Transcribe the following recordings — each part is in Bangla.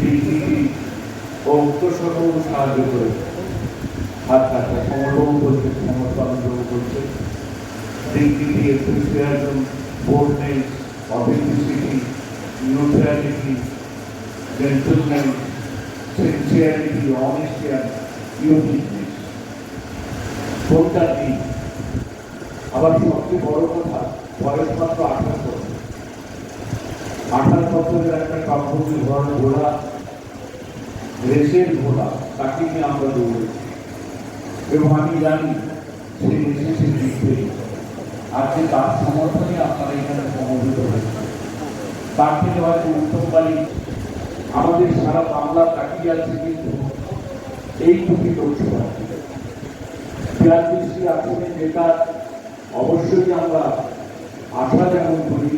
ডিগ্নিটি ও উত্তরসরও সাহায্য করেছে। হাত কাটা সমরবাবু বলছে, সমরবাবু বলছে ডিগ্নিটি, enthusiasm, boldness, authenticity, neutrality, gentleness, sincerity, honesty and uniqueness। কোনটা নেই? আবার সবচেয়ে বড় কথা, বয়স মাত্র 18 বছর। 18 বছরের একটা কাব্যকে ঘোড়া, রেসের ঘোড়া, তাকে নিয়ে আমরা দৌড়েছি এবং আমি জানি সেই রেসে সে জিতবে। আজকে তার সমর্থনে আপনারা এখানে সমবেত হয়েছে। তার থেকে হয়তো উত্তমকালী আমাদের সারা বাংলা তাকিয়ে আছে কিন্তু এইটুকু লোকসভা 42টি আসনের নেতার অবশ্যই আমরা আশা যেমন করি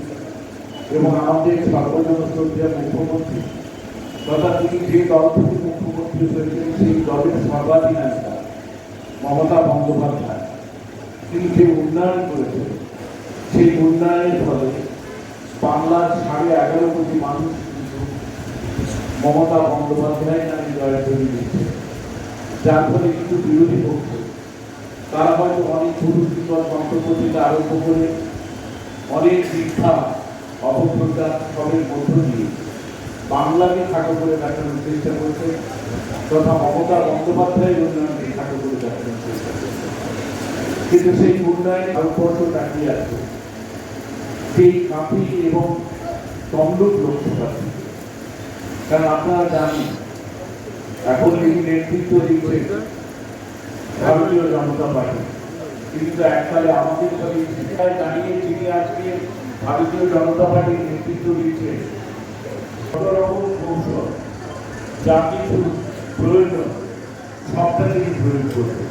এবং আমাদের সর্বজন শ্রদ্ধেয় মুখ্যমন্ত্রী তথা তিনি যে দল থেকে মুখ্যমন্ত্রী হয়েছেন সেই দলের সর্বাধিনায়িকা মমতা বন্দ্যোপাধ্যায়, তিনি যে উন্নয়ন করেছেন সেই উন্নয়নের ফলে বাংলার 11.5 কোটি মানুষ কিন্তু মমতা বন্দ্যোপাধ্যায় নামে জয়ধ্বনি দিচ্ছে। যার ফলে কিন্তু বিরোধী পক্ষ তারা হয়তো অনেক কুরুচিকর মন্তব্য থেকে আরম্ভ করে অনেক মিথ্যা অপপ্রচার সবের মধ্য দিয়ে বাংলাকে খাটো করে দেখানোর চেষ্টা করছে তথা মমতা বন্দ্যোপাধ্যায়ের উন্নয়নকে খাটো করে দেখানোর চেষ্টা করছে। কিন্তু সেই উন্নয়নে ভারতবর্ষ তাকিয়ে আছে সেই কাঁপি এবং তমলুক লোকসভা। কারণ আপনারা জানেন এখন তিনি নেতৃত্ব দিচ্ছেন ভারতীয় জনতা পার্টি, কিন্তু এককালে আমাদের সাথে শিক্ষায় জানিয়ে তিনি আজকে ভারতীয় জনতা পার্টির নেতৃত্ব দিচ্ছেন। কত রকম কৌশল যা কিছু প্রয়োজন সবটা তিনি প্রয়োগ করবেন।